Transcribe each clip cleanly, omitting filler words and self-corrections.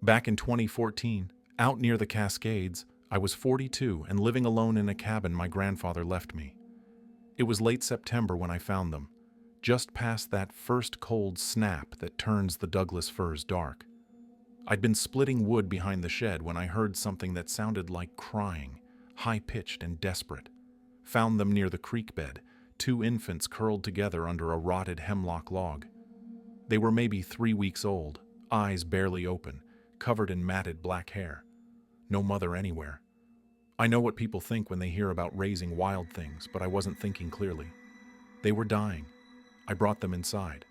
Back in 2014, out near the Cascades, I was 42 and living alone in a cabin my grandfather left me. It was late September when I found them, just past that first cold snap that turns the Douglas firs dark. I'd been splitting wood behind the shed when I heard something that sounded like crying, high-pitched and desperate. Found them near the creek bed, two infants curled together under a rotted hemlock log. They were maybe 3 weeks old, eyes barely open, covered in matted black hair. No mother anywhere. I know what people think when they hear about raising wild things, but I wasn't thinking clearly. They were dying. I brought them inside.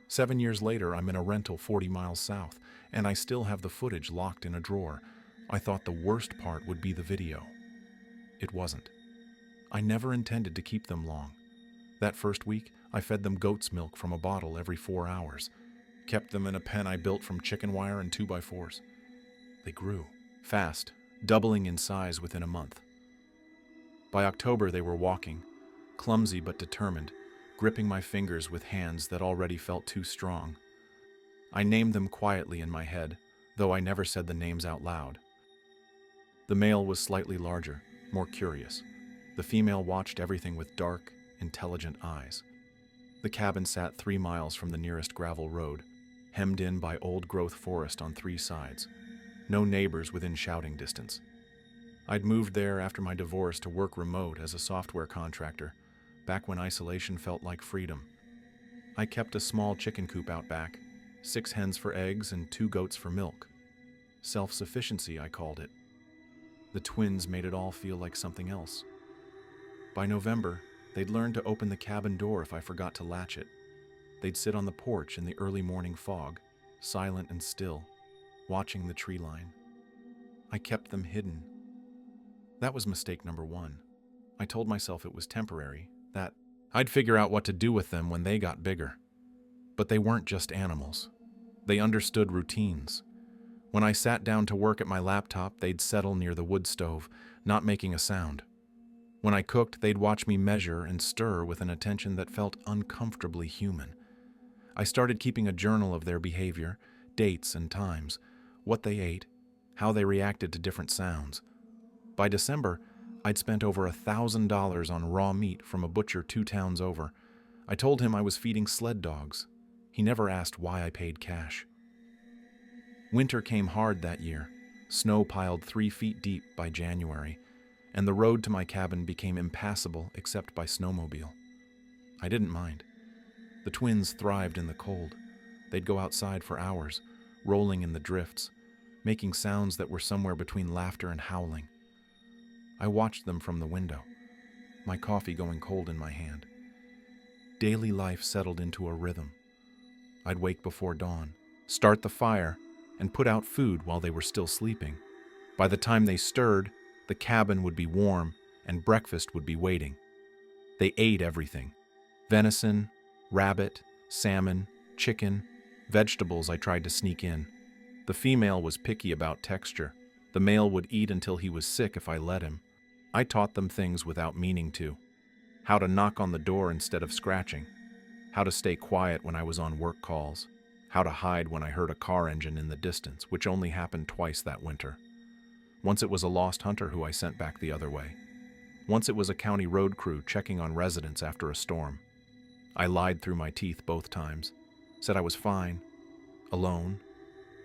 7 years later, I'm in a rental 40 miles south, and I still have the footage locked in a drawer. I thought the worst part would be the video. It wasn't. I never intended to keep them long. That first week, I fed them goat's milk from a bottle every 4 hours. Kept them in a pen I built from chicken wire and 2x4s. They grew, fast, doubling in size within a month. By October, they were walking, clumsy but determined, gripping my fingers with hands that already felt too strong. I named them quietly in my head, though I never said the names out loud. The male was slightly larger, more curious. The female watched everything with dark, intelligent eyes. The cabin sat 3 miles from the nearest gravel road, hemmed in by old-growth forest on 3 sides. No neighbors within shouting distance. I'd moved there after my divorce to work remote as a software contractor, back when isolation felt like freedom. I kept a small chicken coop out back, 6 hens for eggs and 2 goats for milk. Self-sufficiency, I called it. The twins made it all feel like something else. By November, they'd learned to open the cabin door if I forgot to latch it. They'd sit on the porch in the early morning fog, silent and still, watching the tree line. I kept them hidden. That was mistake number 1. I told myself it was temporary, that I'd figure out what to do with them when they got bigger. But they weren't just animals. They understood routines. When I sat down to work at my laptop, they'd settle near the wood stove, not making a sound. When I cooked, they'd watch me measure and stir with an attention that felt uncomfortably human. I started keeping a journal of their behavior, dates and times, what they ate, how they reacted to different sounds. By December, I'd spent over $1,000 on raw meat from a butcher 2 towns over. I told him I was feeding sled dogs. He never asked why I paid cash. Winter came hard that year. Snow piled 3 feet deep by January, and the road to my cabin became impassable except by snowmobile. I didn't mind. The twins thrived in the cold. They'd go outside for hours, rolling in the drifts, making sounds that were somewhere between laughter and howling. I watched them from the window, my coffee going cold in my hand. Daily life settled into a rhythm. I'd wake before dawn, start the fire, and put out food while they were still sleeping. By the time they stirred, the cabin would be warm and breakfast would be waiting. They ate everything: venison, rabbit, salmon, chicken, vegetables I tried to sneak in. The female was picky about texture. The male would eat until he was sick if I let him. I taught them things without meaning to. How to knock on the door instead of scratching. How to stay quiet when I was on work calls. How to hide when I heard a car engine in the distance, which only happened twice that winter. Once it was a lost hunter who I sent back the other way. Once it was a county road crew checking on residents after a storm. I lied through my teeth both times. Said I was fine, alone,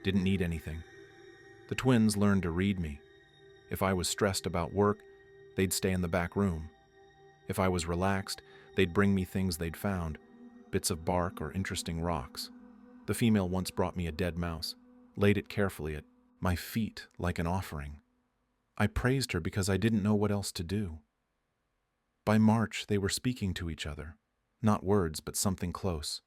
didn't need anything. The twins learned to read me. If I was stressed about work, they'd stay in the back room. If I was relaxed, they'd bring me things they'd found, bits of bark or interesting rocks. The female once brought me a dead mouse, laid it carefully at my feet like an offering. I praised her because I didn't know what else to do. By March, they were speaking to each other, not words, but something close.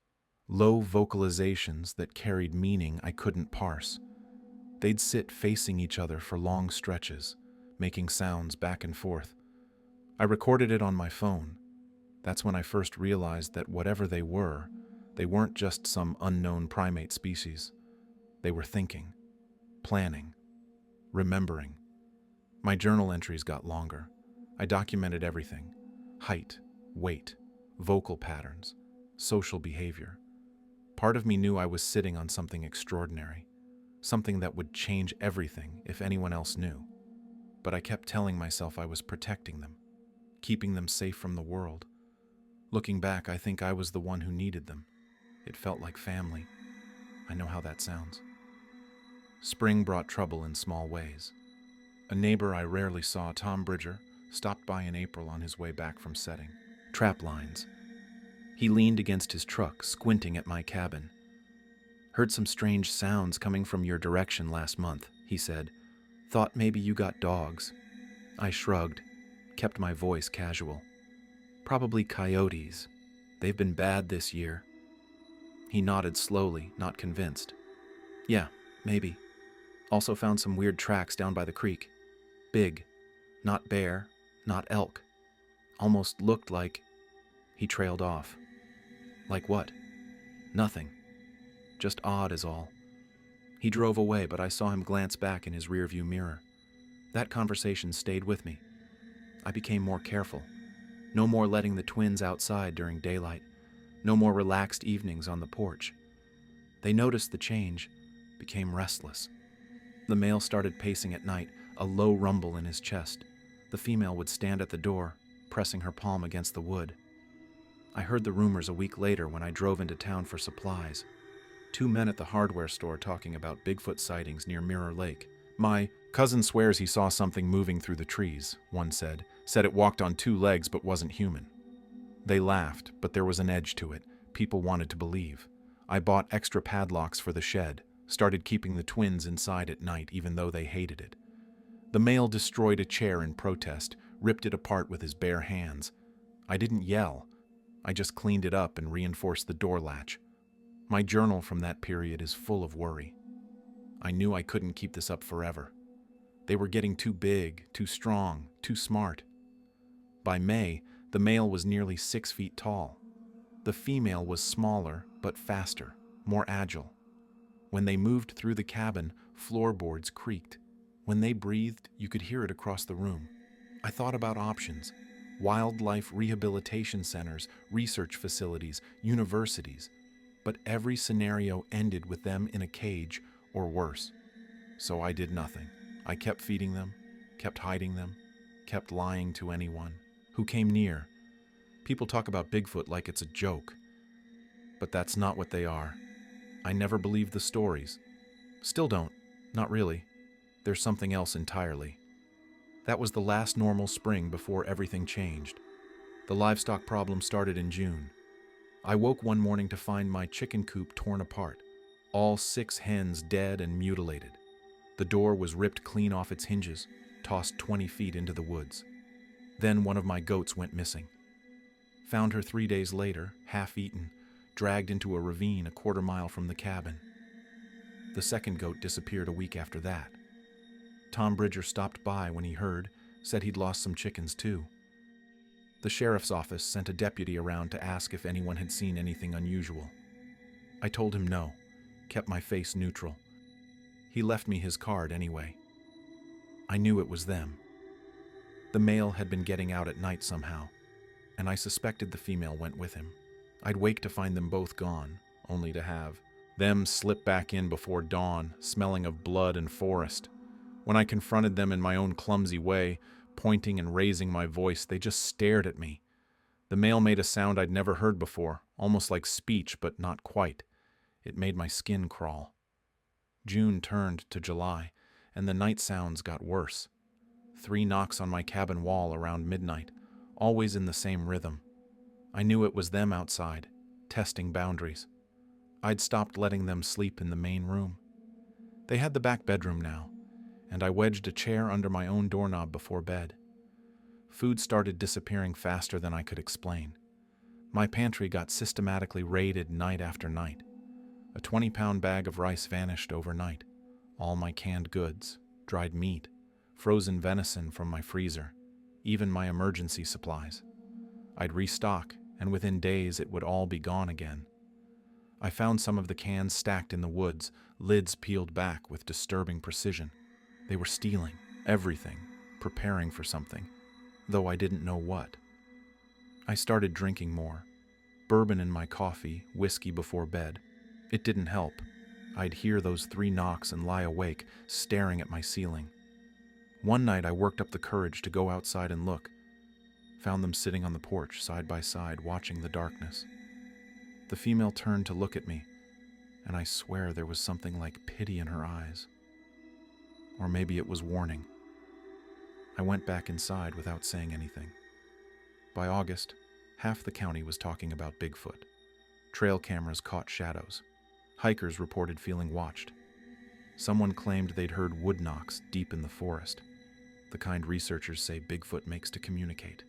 Low vocalizations that carried meaning I couldn't parse. They'd sit facing each other for long stretches, making sounds back and forth. I recorded it on my phone. That's when I first realized that whatever they weren't just some unknown primate species. They were thinking, planning, remembering. My journal entries got longer. I documented everything: height, weight, vocal patterns, social behavior. Part of me knew I was sitting on something extraordinary. something that would change everything if anyone else knew. But I kept telling myself I was protecting them, keeping them safe from the world. Looking back, I think I was the one who needed them. It felt like family. I know how that sounds. Spring brought trouble in small ways. A neighbor I rarely saw, Tom Bridger, stopped by in April on his way back from setting. Trap lines. He leaned against his truck, squinting at my cabin. "Heard some strange sounds coming from your direction last month," he said. "Thought maybe you got dogs." I shrugged, kept my voice casual. "Probably coyotes. They've been bad this year." He nodded slowly, not convinced. "Yeah, maybe. Also found some weird tracks down by the creek. Big. Not bear, not elk. Almost looked like..." He trailed off. "Like what?" "Nothing. Just odd is all." He drove away, but I saw him glance back in his rearview mirror. That conversation stayed with me. I became more careful. No more letting the twins outside during daylight. No more relaxed evenings on the porch. They noticed the change, became restless. The male started pacing at night, a low rumble in his chest. The female would stand at the door, pressing her palm against the wood. I heard the rumors a week later when I drove into town for supplies. 2 men at the hardware store talking about Bigfoot sightings near Mirror Lake. "My cousin swears he saw something moving through the trees," one said. "Said it walked on 2 legs but wasn't human." They laughed, but there was an edge to it. People wanted to believe. I bought extra padlocks for the shed, started keeping the twins inside at night even though they hated it. The male destroyed a chair in protest, ripped it apart with his bare hands. I didn't yell. I just cleaned it up and reinforced the door latch. My journal from that period is full of worry. I knew I couldn't keep this up forever. They were getting too big, too strong, too smart. By May, the male was nearly 6 feet tall. The female was smaller, but faster, more agile. When they moved through the cabin, floorboards creaked. When they breathed, you could hear it across the room. I thought about options: wildlife rehabilitation centers, research facilities, universities. But every scenario ended with them in a cage or worse. So I did nothing. I kept feeding them, kept hiding them, kept lying to anyone who came near. People talk about Bigfoot like it's a joke. But that's not what they are. I never believed the stories. Still don't. Not really. There's something else entirely. That was the last normal spring before everything changed. The livestock problem started in June. I woke one morning to find my chicken coop torn apart, all 6 hens dead and mutilated. The door was ripped clean off its hinges, tossed 20 feet into the woods. Then one of my goats went missing. Found her 3 days later, half-eaten, dragged into a ravine a 1/4 mile from the cabin. The second goat disappeared a week after that. Tom Bridger stopped by when he heard, said he'd lost some chickens too. The sheriff's office sent a deputy around to ask if anyone had seen anything unusual. I told him no, kept my face neutral. He left me his card anyway. I knew it was them. The male had been getting out at night somehow, and I suspected the female went with him. I'd wake to find them both gone, only to have them slip back in before dawn, smelling of blood and forest. When I confronted them in my own clumsy way, pointing and raising my voice, they just stared at me. The male made a sound I'd never heard before, almost like speech, but not quite. It made my skin crawl. June turned to July, and the night sounds got worse. 3 knocks on my cabin wall around midnight, always in the same rhythm. I knew it was them outside, testing boundaries. I'd stopped letting them sleep in the main room. They had the back bedroom now, and I wedged a chair under my own doorknob before bed. Food started disappearing faster than I could explain. My pantry got systematically raided night after night. A 20-pound bag of rice vanished overnight. All my canned goods, dried meat, frozen venison from my freezer, even my emergency supplies. I'd restock, and within days it would all be gone again. I found some of the cans stacked in the woods, lids peeled back with disturbing precision. They were stealing everything, preparing for something, though I didn't know what. I started drinking more. Bourbon in my coffee, whiskey before bed. It didn't help. I'd hear those 3 knocks and lie awake, staring at my ceiling. One night I worked up the courage to go outside and look. Found them sitting on the porch, side by side, watching the darkness. The female turned to look at me, and I swear there was something like pity in her eyes. Or maybe it was warning. I went back inside without saying anything. By August, half the county was talking about Bigfoot. Trail cameras caught shadows. Hikers reported feeling watched. Someone claimed they'd heard wood knocks deep in the forest, the kind researchers say Bigfoot makes to communicate.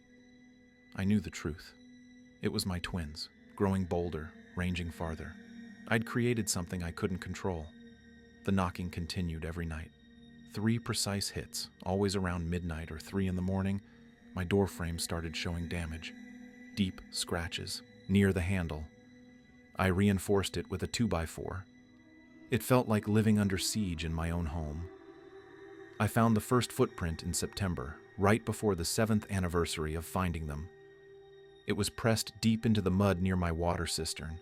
I knew the truth. It was my twins, growing bolder, ranging farther. I'd created something I couldn't control. The knocking continued every night. 3 precise hits, always around midnight or 3 in the morning. My door frame started showing damage. Deep scratches, near the handle. I reinforced it with a 2x4. It felt like living under siege in my own home. I found the first footprint in September, right before the 7th anniversary of finding them. It was pressed deep into the mud near my water cistern,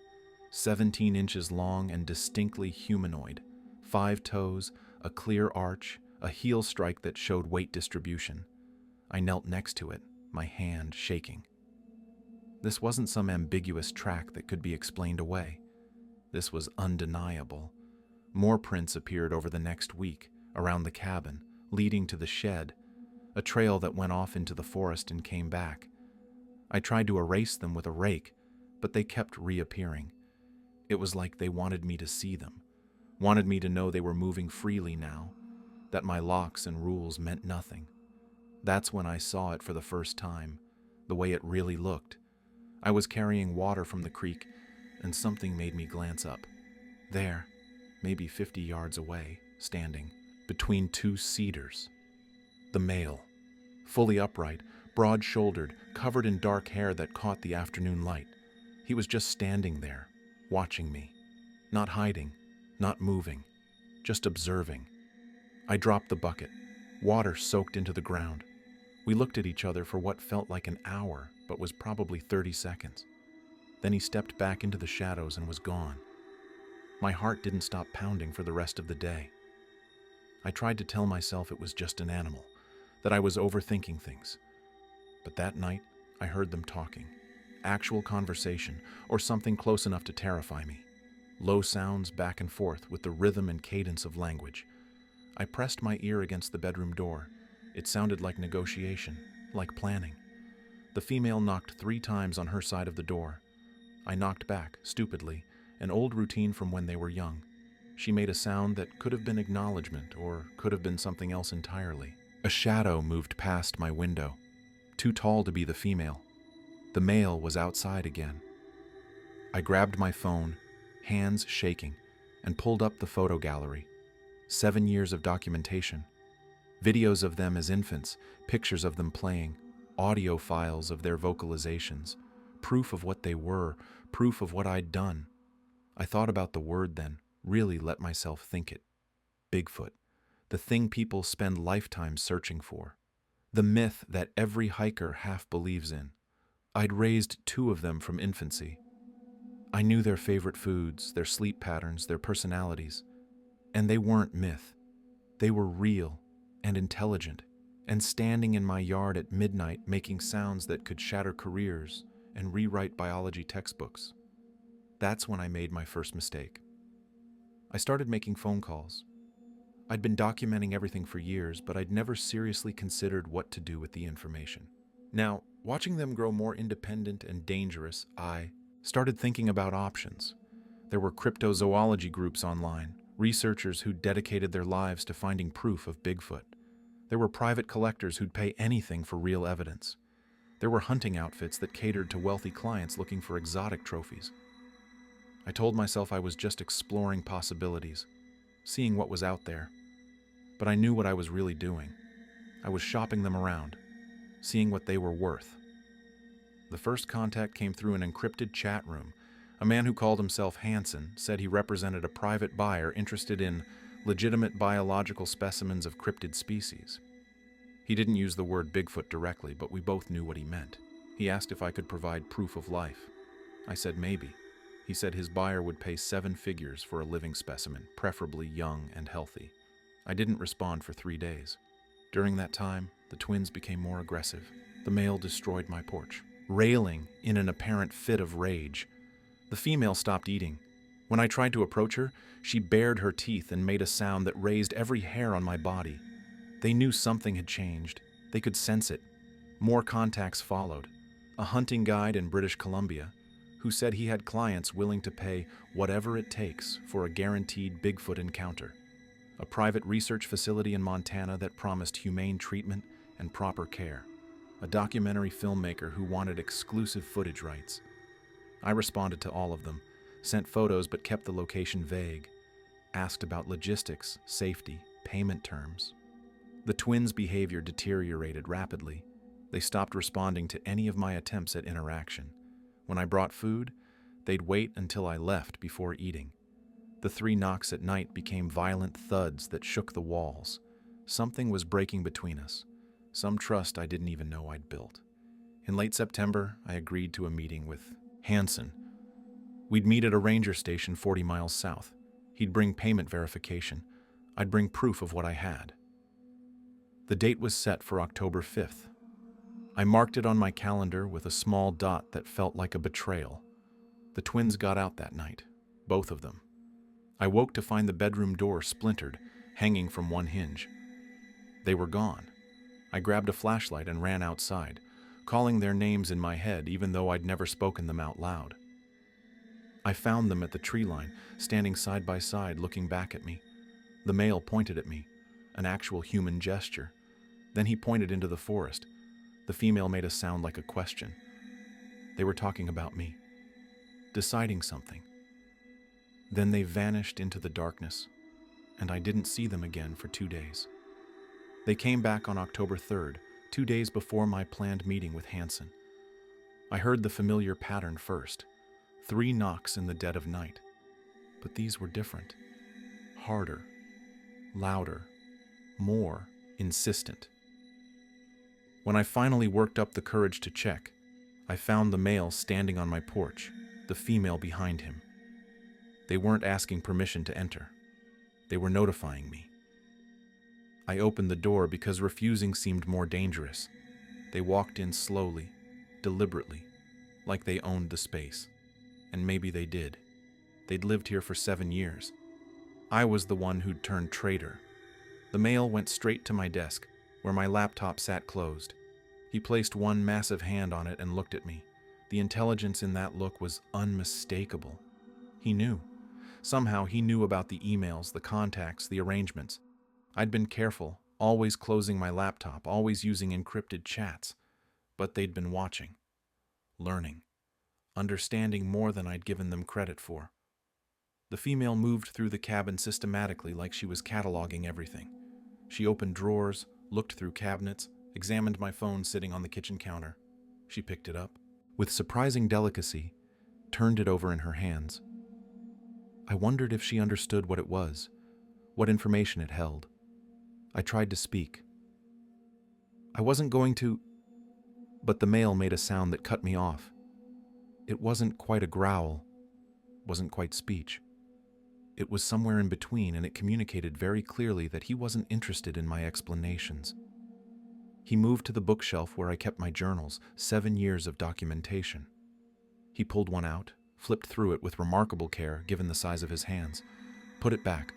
17 inches long and distinctly humanoid. 5 toes, a clear arch, a heel strike that showed weight distribution. I knelt next to it, my hand shaking. This wasn't some ambiguous track that could be explained away. This was undeniable. More prints appeared over the next week, around the cabin, leading to the shed, a trail that went off into the forest and came back. I tried to erase them with a rake, but they kept reappearing. It was like they wanted me to see them, wanted me to know they were moving freely now, that my locks and rules meant nothing. That's when I saw it for the first time, the way it really looked. I was carrying water from the creek, and something made me glance up. There, maybe 50 yards away, standing, between 2 cedars. The male, fully upright, broad-shouldered, covered in dark hair that caught the afternoon light. He was just standing there, watching me. Not hiding, not moving, just observing. I dropped the bucket. Water soaked into the ground. We looked at each other for what felt like an hour, but was probably 30 seconds. Then he stepped back into the shadows and was gone. My heart didn't stop pounding for the rest of the day. I tried to tell myself it was just an animal, that I was overthinking things. But that night, I heard them talking. Actual conversation, or something close enough to terrify me. Low sounds back and forth with the rhythm and cadence of language. I pressed my ear against the bedroom door. It sounded like negotiation, like planning. The female knocked 3 times on her side of the door. I knocked back, stupidly, an old routine from when they were young. She made a sound that could have been acknowledgement or could have been something else entirely. A shadow moved past my window, too tall to be the female. The male was outside again. I grabbed my phone, hands shaking, and pulled up the photo gallery. 7 years of documentation. Videos of them as infants, pictures of them playing, audio files of their vocalizations, proof of what they were, proof of what I'd done. I thought about the word then, really let myself think it. Bigfoot, the thing people spend lifetimes searching for. The myth that every hiker half believes in. I'd raised 2 of them from infancy. I knew their favorite foods, their sleep patterns, their personalities. And they weren't myth. They were real and intelligent, and standing in my yard at midnight making sounds that could shatter careers and rewrite biology textbooks. That's when I made my first mistake. I started making phone calls. I'd been documenting everything for years, but I'd never seriously considered what to do with the information. Now, watching them grow more independent and dangerous, I started thinking about options. There were cryptozoology groups online, researchers who dedicated their lives to finding proof of Bigfoot. There were private collectors who'd pay anything for real evidence. There were hunting outfits that catered to wealthy clients looking for exotic trophies. I told myself I was just exploring possibilities, seeing what was out there. But I knew what I was really doing. I was shopping them around, seeing what they were worth. The first contact came through an encrypted chat room. A man who called himself Hansen said he represented a private buyer interested in legitimate biological specimens of cryptid species. He didn't use the word Bigfoot directly, but we both knew what he meant. He asked if I could provide proof of life. I said maybe. He said his buyer would pay 7 figures for a living specimen, preferably young and healthy. I didn't respond for 3 days. During that time, the twins became more aggressive. The male destroyed my porch, railing in an apparent fit of rage. The female stopped eating. When I tried to approach her, she bared her teeth and made a sound that raised every hair on my body. They knew something had changed. They could sense it. More contacts followed. A hunting guide in British Columbia, who said he had clients willing to pay whatever it takes for a guaranteed Bigfoot encounter. A private research facility in Montana that promised humane treatment and proper care. A documentary filmmaker who wanted exclusive footage rights. I responded to all of them, sent photos but kept the location vague, asked about logistics, safety, payment terms. The twins' behavior deteriorated rapidly. They stopped responding to any of my attempts at interaction. When I brought food, they'd wait until I left before eating. The 3 knocks at night became violent thuds that shook the walls. Something was breaking between us. Some trust I didn't even know I'd built. In late September, I agreed to a meeting with Hansen. We'd meet at a ranger station 40 miles south. He'd bring payment verification. I'd bring proof of what I had. The date was set for October 5th. I marked it on my calendar with a small dot that felt like a betrayal. The twins got out that night, both of them. I woke to find the bedroom door splintered, hanging from one hinge. They were gone. I grabbed a flashlight and ran outside, calling their names in my head even though I'd never spoken them out loud. I found them at the tree line, standing side by side, looking back at me. The male pointed at me, an actual human gesture. Then he pointed into the forest. The female made a sound like a question. They were talking about me, deciding something. Then they vanished into the darkness, and I didn't see them again for 2 days. They came back on October 3rd, 2 days before my planned meeting with Hansen. I heard the familiar pattern first, 3 knocks in the dead of night. But these were different, harder, louder, more insistent. When I finally worked up the courage to check, I found the male standing on my porch, the female behind him. They weren't asking permission to enter. They were notifying me. I opened the door because refusing seemed more dangerous. They walked in slowly, deliberately, like they owned the space. And maybe they did. They'd lived here for 7 years. I was the one who'd turned traitor. The male went straight to my desk, where my laptop sat closed. He placed one massive hand on it and looked at me. The intelligence in that look was unmistakable. He knew. Somehow he knew about the emails, the contacts, the arrangements. I'd been careful, always closing my laptop, always using encrypted chats. But they'd been watching, learning, understanding more than I'd given them credit for. The female moved through the cabin systematically like she was cataloging everything. She opened drawers, looked through cabinets, examined my phone sitting on the kitchen counter. She picked it up, with surprising delicacy, turned it over in her hands. I wondered if she understood what it was, what information it held. I tried to speak. I wasn't going to, but the male made a sound that cut me off. It wasn't quite a growl, wasn't quite speech. It was somewhere in between, and it communicated very clearly that he wasn't interested in my explanations. He moved to the bookshelf where I kept my journals, 7 years of documentation. He pulled one out, flipped through it with remarkable care given the size of his hands, put it back,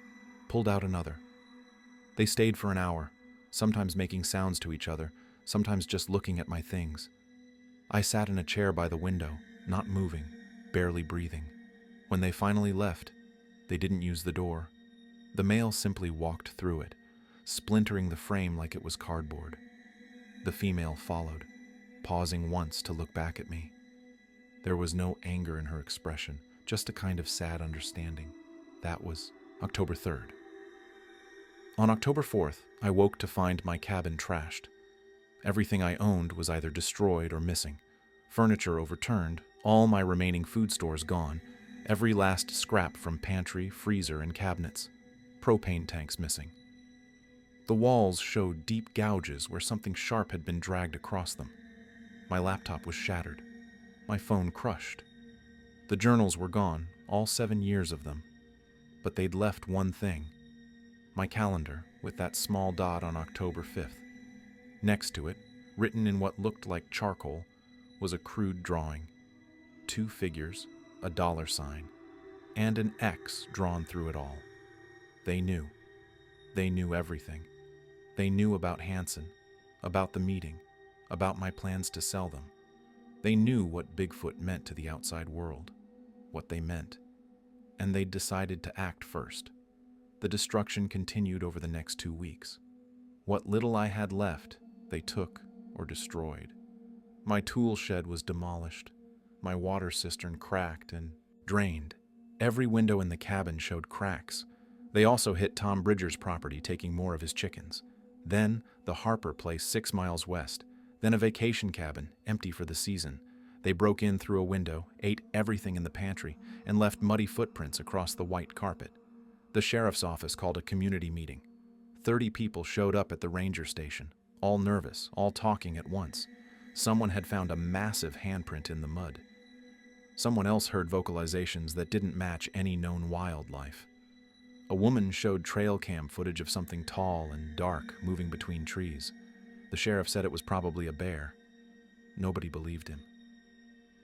pulled out another. They stayed for an hour, sometimes making sounds to each other, sometimes just looking at my things. I sat in a chair by the window, not moving, barely breathing. When they finally left, they didn't use the door. The male simply walked through it, splintering the frame like it was cardboard. The female followed, pausing once to look back at me. There was no anger in her expression, just a kind of sad understanding. That was October 3rd. On October 4th, I woke to find my cabin trashed. Everything I owned was either destroyed or missing. Furniture overturned, all my remaining food stores gone, every last scrap from pantry, freezer, and cabinets. Propane tanks missing. The walls showed deep gouges where something sharp had been dragged across them. My laptop was shattered. My phone crushed. The journals were gone, all 7 years of them. But they'd left one thing: my calendar with that small dot on October 5th. Next to it, written in what looked like charcoal, was a crude drawing. 2 figures, a $sign, and an X drawn through it all. They knew. They knew everything. They knew about Hansen, about the meeting, about my plans to sell them. They knew what Bigfoot meant to the outside world, what they meant. And they'd decided to act first. The destruction continued over the next 2 weeks. What little I had left, they took or destroyed. My tool shed was demolished. My water cistern cracked and drained. Every window in the cabin showed cracks. They also hit Tom Bridger's property, taking more of his chickens. Then the Harper place 6 miles west. Then a vacation cabin, empty for the season. They broke in through a window, ate everything in the pantry, and left muddy footprints across the white carpet. The sheriff's office called a community meeting. 30 people showed up at the ranger station, all nervous, all talking at once. Someone had found a massive handprint in the mud. Someone else heard vocalizations that didn't match any known wildlife. A woman showed trail cam footage of something tall and dark moving between trees. The sheriff said it was probably a bear. Nobody believed him.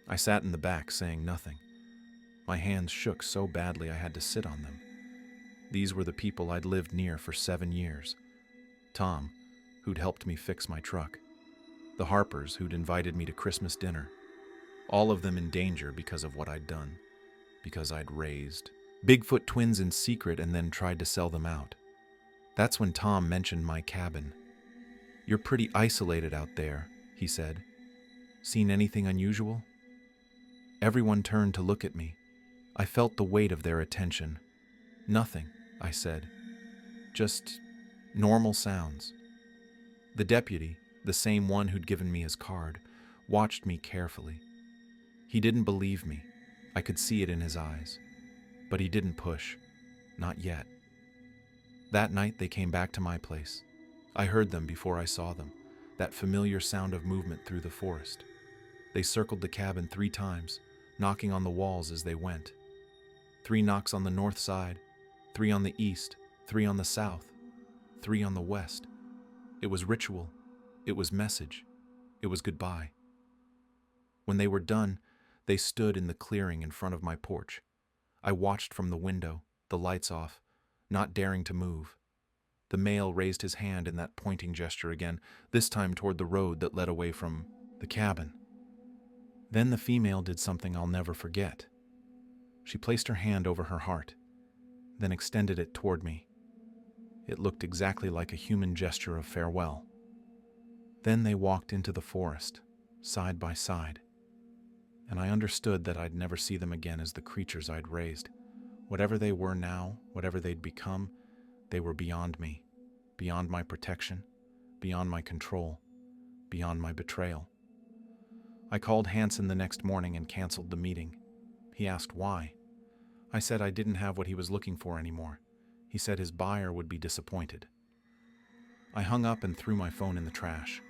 I sat in the back, saying nothing. My hands shook so badly I had to sit on them. These were the people I'd lived near for 7 years. Tom, who'd helped me fix my truck. The Harpers, who'd invited me to Christmas dinner. All of them in danger because of what I'd done, because I'd raised Bigfoot twins in secret and then tried to sell them out. That's when Tom mentioned my cabin. "You're pretty isolated out there," he said. "Seen anything unusual?" Everyone turned to look at me. I felt the weight of their attention. "Nothing," I said. "Just normal sounds." The deputy, the same one who'd given me his card, watched me carefully. He didn't believe me. I could see it in his eyes. But he didn't push. Not yet. That night they came back to my place. I heard them before I saw them, that familiar sound of movement through the forest. They circled the cabin 3 times, knocking on the walls as they went. 3 knocks on the north side, 3 on the east, 3 on the south, 3 on the west. It was ritual. It was message. It was goodbye. When they were done, they stood in the clearing in front of my porch. I watched from the window, the lights off, not daring to move. The male raised his hand in that pointing gesture again, this time toward the road that led away from the cabin. Then the female did something I'll never forget. She placed her hand over her heart, then extended it toward me. It looked exactly like a human gesture of farewell. Then they walked into the forest, side by side, and I understood that I'd never see them again as the creatures I'd raised. Whatever they were now, whatever they'd become, they were beyond me, beyond my protection, beyond my control, beyond my betrayal. I called Hansen the next morning and canceled the meeting. He asked why. I said I didn't have what he was looking for anymore. He said his buyer would be disappointed. I hung up and threw my phone in the trash.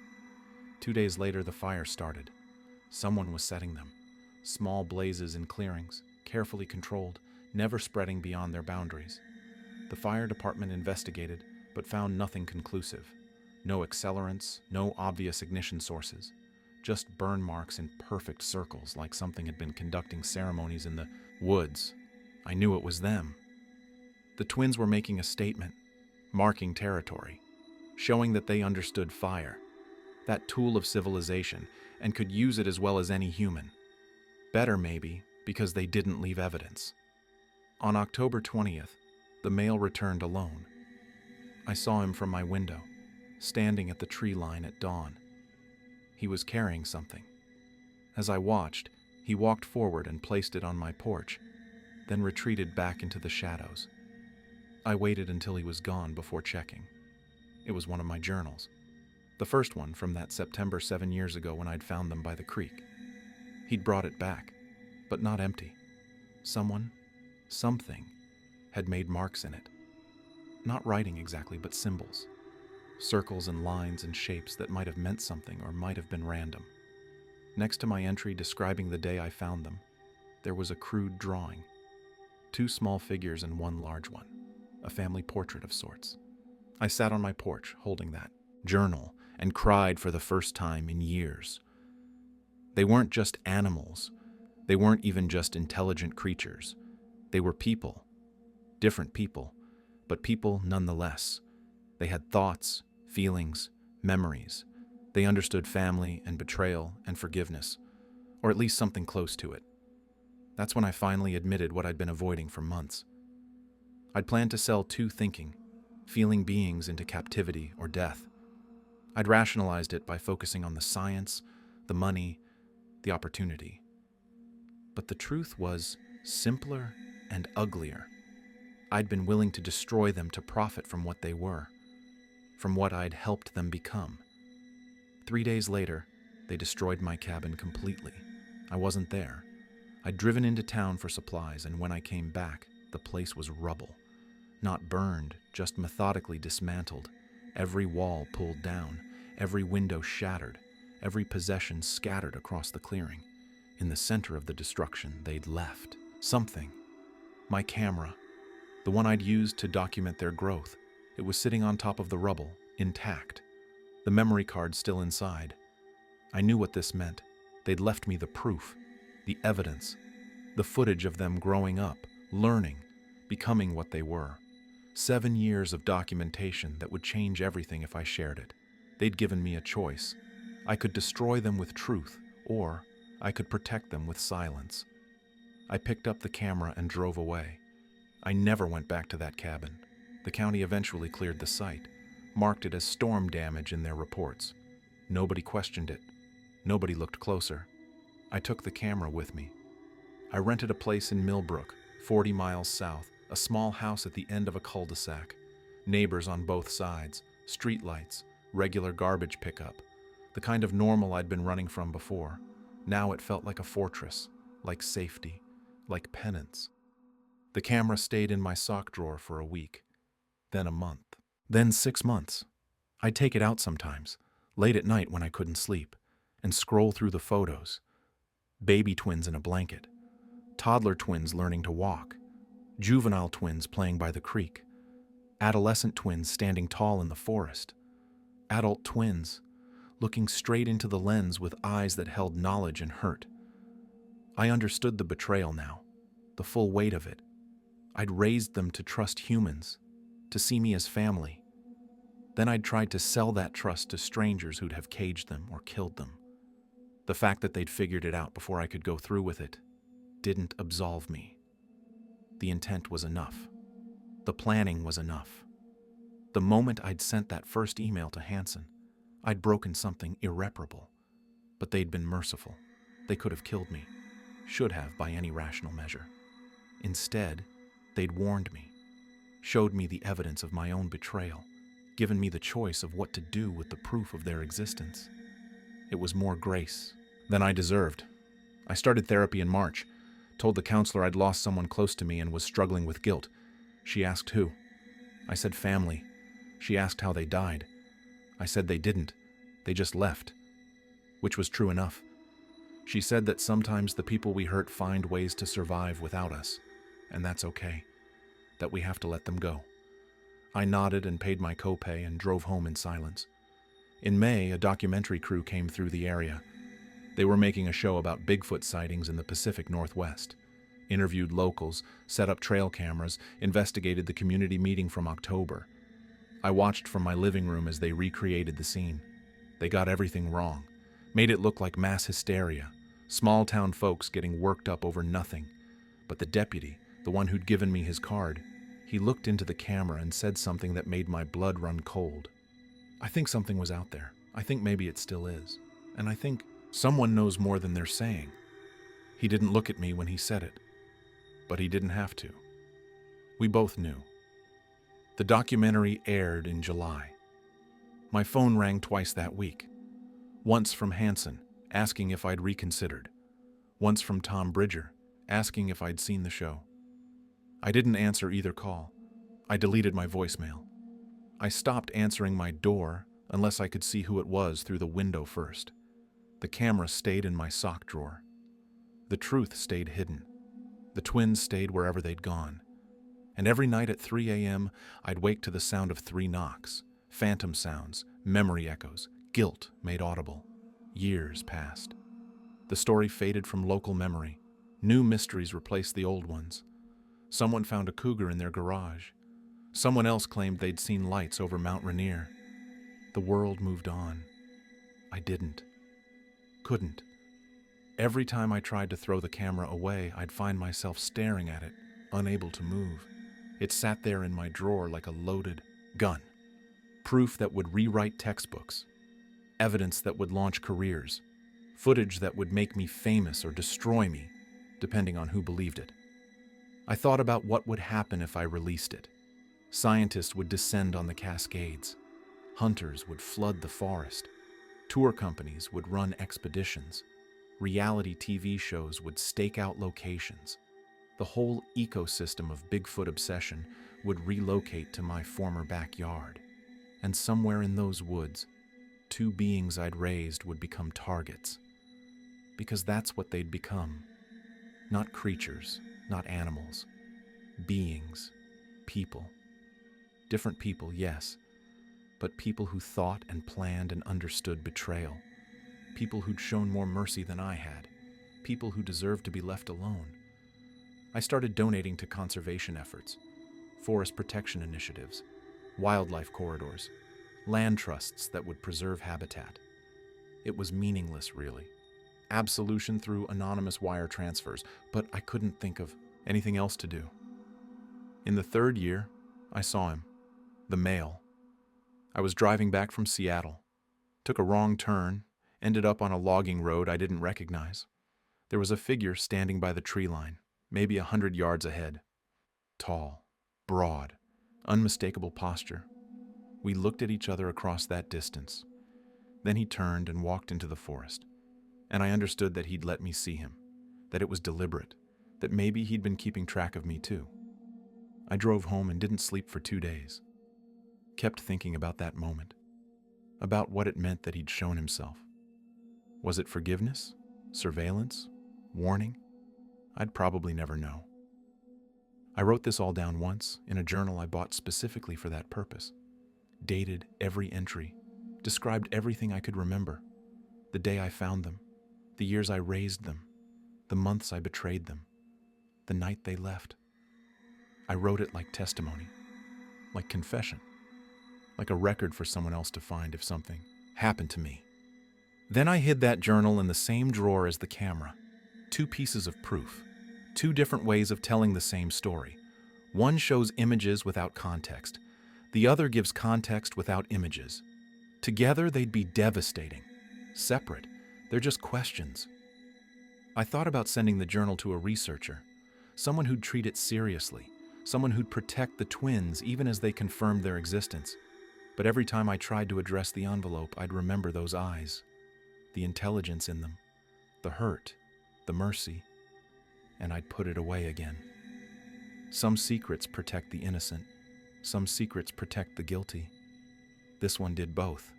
2 days later, the fire started. Someone was setting them. Small blazes in clearings, carefully controlled, never spreading beyond their boundaries. The fire department investigated, but found nothing conclusive. No accelerants, no obvious ignition sources. Just burn marks in perfect circles, like something had been conducting ceremonies in the woods. I knew it was them. The twins were making a statement, marking territory, showing that they understood fire, that tool of civilization, and could use it as well as any human. Better, maybe, because they didn't leave evidence. On October 20th, the male returned alone. I saw him from my window, standing at the tree line at dawn. He was carrying something. As I watched, he walked forward and placed it on my porch, then retreated back into the shadows. I waited until he was gone before checking. It was one of my journals. The first one from that September 7 years ago when I'd found them by the creek. He'd brought it back, but not empty. Someone, something, had made marks in it. Not writing exactly, but symbols. Circles and lines and shapes that might have meant something or might have been random. Next to my entry describing the day I found them, there was a crude drawing. 2 small figures and 1 large one, a family portrait of sorts. I sat on my porch holding that journal and cried for the first time in years. They weren't just animals. They weren't even just intelligent creatures. They were people. Different people, but people nonetheless. They had thoughts, feelings, memories. They understood family and betrayal and forgiveness, or at least something close to it. That's when I finally admitted what I'd been avoiding for months. I'd planned to sell 2 thinking, feeling beings into captivity or death. I'd rationalized it by focusing on the science, the money, the opportunity. But the truth was simpler and uglier. I'd been willing to destroy them to profit from what they were, from what I'd helped them become. 3 days later, they destroyed my cabin completely. I wasn't there. I'd driven into town for supplies, and when I came back, the place was rubble. Not burned, just methodically dismantled. Every wall pulled down, every window shattered, every possession scattered across the clearing. In the center of the destruction, they'd left something. My camera, the one I'd used to document their growth. It was sitting on top of the rubble, intact. The memory card still inside. I knew what this meant. They'd left me the proof, the evidence, the footage of them growing up, learning, becoming what they were. 7 years of documentation that would change everything if I shared it. They'd given me a choice. I could destroy them with truth, or I could protect them with silence. I picked up the camera and drove away. I never went back to that cabin. The county eventually cleared the site, marked it as storm damage in their reports. Nobody questioned it. Nobody looked closer. I took the camera with me. I rented a place in Millbrook, 40 miles south, a small house at the end of a cul-de-sac. Neighbors on both sides, streetlights, regular garbage pickup. The kind of normal I'd been running from before. Now it felt like a fortress, like safety, like penance. The camera stayed in my sock drawer for a week, then a month, then 6 months. I'd take it out sometimes, late at night when I couldn't sleep, and scroll through the photos. Baby twins in a blanket, toddler twins learning to walk, juvenile twins playing by the creek, adolescent twins standing tall in the forest, adult twins looking straight into the lens with eyes that held knowledge and hurt. I understood the betrayal now, the full weight of it. I'd raised them to trust humans, to see me as family. Then I'd tried to sell that trust to strangers who'd have caged them or killed them. The fact that they'd figured it out before I could go through with it didn't absolve me. The intent was enough. The planning was enough. The moment I'd sent that first email to Hansen, I'd broken something irreparable. But they'd been merciful. They could have killed me. Should have by any rational measure. Instead, they'd warned me, showed me the evidence of my own betrayal, given me the choice of what to do with the proof of their existence. It was more grace than I deserved. I started therapy in March, told the counselor I'd lost someone close to me and was struggling with guilt. She asked who. I said family. She asked how they died. I said they didn't. They just left. Which was true enough. She said that sometimes the people we hurt find ways to survive without us, and that's okay. That we have to let them go. I nodded and paid my copay and drove home in silence. In May, a documentary crew came through the area. They were making a show about Bigfoot sightings in the Pacific Northwest. Interviewed locals, set up trail cameras, investigated the community meeting from October. I watched from my living room as they recreated the scene. They got everything wrong, made it look like mass hysteria, small-town folks getting worked up over nothing. But the deputy, the one who'd given me his card, he looked into the camera and said something that made my blood run cold. I think something was out there. I think maybe it still is. And I think someone knows more than they're saying. He didn't look at me when he said it, but he didn't have to. We both knew. The documentary aired in July. My phone rang twice that week. Once from Hansen, asking if I'd reconsidered. Once from Tom Bridger, asking if I'd seen the show. I didn't answer either call. I deleted my voicemail. I stopped answering my door unless I could see who it was through the window first. The camera stayed in my sock drawer. The truth stayed hidden. The twins stayed wherever they'd gone. And every night at 3 a.m., I'd wake to the sound of 3 knocks, phantom sounds, memory echoes, guilt made audible. Years passed. The story faded from local memory. New mysteries replaced the old ones. Someone found a cougar in their garage. Someone else claimed they'd seen lights over Mount Rainier. The world moved on. I didn't. Couldn't. Every time I tried to throw the camera away, I'd find myself staring at it, unable to move. It sat there in my drawer like a loaded gun. Proof that would rewrite textbooks. Evidence that would launch careers. Footage that would make me famous or destroy me, depending on who believed it. I thought about what would happen if I released it. Scientists would descend on the Cascades. Hunters would flood the forest. Tour companies would run expeditions. Reality TV shows would stake out locations. The whole ecosystem of Bigfoot obsession would relocate to my former backyard. And somewhere in those woods, 2 beings I'd raised would become targets. Because that's what they'd become. Not creatures, not animals. Beings. People. Different people, yes. But people who thought and planned and understood betrayal. People who'd shown more mercy than I had. People who deserved to be left alone. I started donating to conservation efforts, forest protection initiatives, wildlife corridors, land trusts that would preserve habitat. It was meaningless, really. Absolution through anonymous wire transfers, but I couldn't think of anything else to do. In the 3rd year, I saw him, the male. I was driving back from Seattle, took a wrong turn, ended up on a logging road I didn't recognize. There was a figure standing by the tree line, maybe 100 yards ahead. Tall, broad, unmistakable posture. We looked at each other across that distance. Then he turned and walked into the forest. And I understood that he'd let me see him, that it was deliberate, that maybe he'd been keeping track of me too. I drove home and didn't sleep for 2 days. Kept thinking about that moment, about what it meant that he'd shown himself. Was it forgiveness? Surveillance? Warning? I'd probably never know. I wrote this all down once in a journal I bought specifically for that purpose. Dated every entry, described everything I could remember. The day I found them, the years I raised them, the months I betrayed them, the night they left. I wrote it like testimony, like confession, like a record for someone else to find if something happened to me. Then I hid that journal in the same drawer as the camera. 2 pieces of proof, 2 different ways of telling the same story. One shows images without context. The other gives context without images. Together, they'd be devastating. Separate, they're just questions. I thought about sending the journal to a researcher, someone who'd treat it seriously, someone who'd protect the twins even as they confirmed their existence. But every time I tried to address the envelope, I'd remember those eyes, the intelligence in them, the hurt, the mercy, and I'd put it away again. Some secrets protect the innocent. Some secrets protect the guilty. This one did both,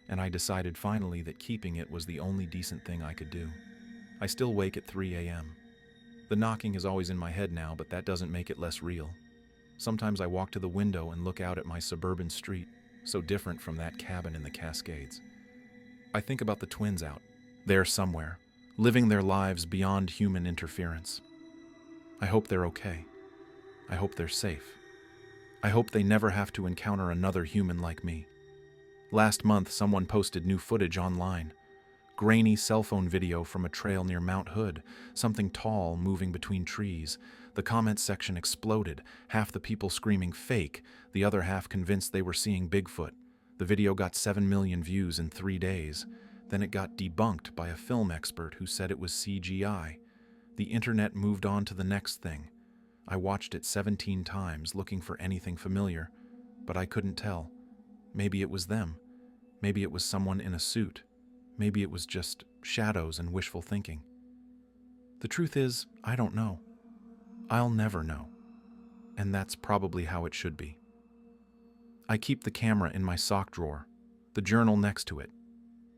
and I decided finally that keeping it was the only decent thing I could do. I still wake at 3 a.m. The knocking is always in my head now, but that doesn't make it less real. Sometimes I walk to the window and look out at my suburban street, so different from that cabin in the Cascades. I think about the twins out there somewhere, living their lives beyond human interference. I hope they're okay. I hope they're safe. I hope they never have to encounter another human like me. Last month, someone posted new footage online. Grainy cell phone video from a trail near Mount Hood, something tall moving between trees. The comments section exploded, half the people screaming fake, the other half convinced they were seeing Bigfoot. The video got 7 million views in 3 days. Then it got debunked by a film expert who said it was CGI. The internet moved on to the next thing. I watched it 17 times, looking for anything familiar, but I couldn't tell. Maybe it was them. Maybe it was someone in a suit. Maybe it was just shadows and wishful thinking. The truth is, I don't know. I'll never know. And that's probably how it should be. I keep the camera in my sock drawer, the journal next to it.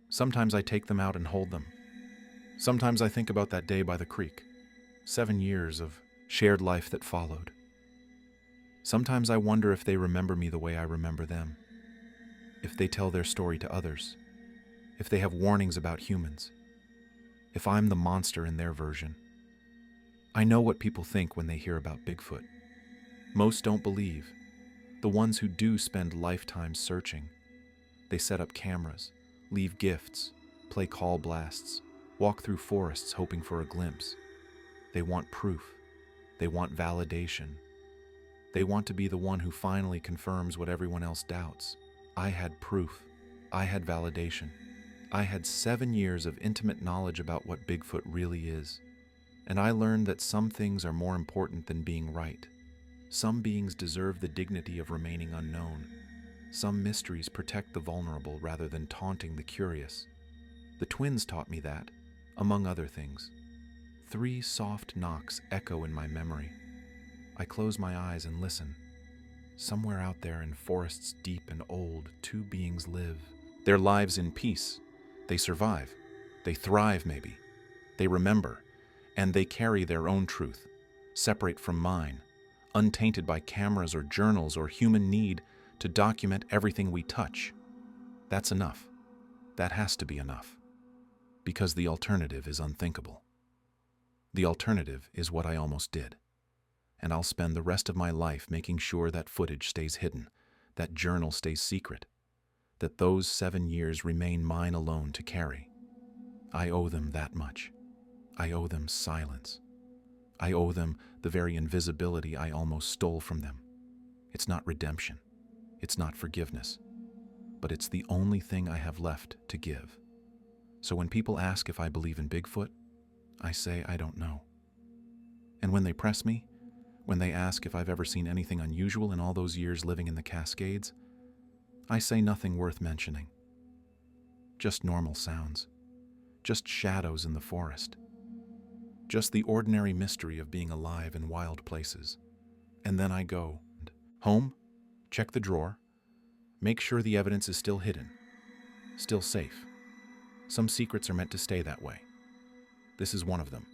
Sometimes I take them out and hold them. Sometimes I think about that day by the creek. 7 years of shared life that followed. Sometimes I wonder if they remember me the way I remember them, if they tell their story to others, if they have warnings about humans, if I'm the monster in their version. I know what people think when they hear about Bigfoot. Most don't believe. The ones who do spend lifetimes searching. They set up cameras, leave gifts, play call blasts, walk through forests hoping for a glimpse. They want proof. They want validation. They want to be the one who finally confirms what everyone else doubts. I had proof. I had validation. I had 7 years of intimate knowledge about what Bigfoot really is. And I learned that some things are more important than being right. Some beings deserve the dignity of remaining unknown. Some mysteries protect the vulnerable rather than taunting the curious. The twins taught me that, among other things. 3 soft knocks echo in my memory. I close my eyes and listen. Somewhere out there in forests deep and old, 2 beings live. Their lives in peace. They survive. They thrive, maybe. They remember. And they carry their own truth, separate from mine, untainted by cameras or journals or human need to document everything we touch. That's enough. That has to be enough. Because the alternative is unthinkable. The alternative is what I almost did. And I'll spend the rest of my life making sure that footage stays hidden, that journal stays secret, that those 7 years remain mine alone to carry. I owe them that much. I owe them silence. I owe them the very invisibility I almost stole from them. It's not redemption. It's not forgiveness. But it's the only thing I have left to give. So when people ask if I believe in Bigfoot, I say I don't know. And when they press me, when they ask if I've ever seen anything unusual in all those years living in the Cascades, I say nothing worth mentioning. Just normal sounds. Just shadows in the forest. Just the ordinary mystery of being alive in wild places. And then I go. Home, check the drawer, make sure the evidence is still hidden, still safe. Some secrets are meant to stay that way. This is one of them.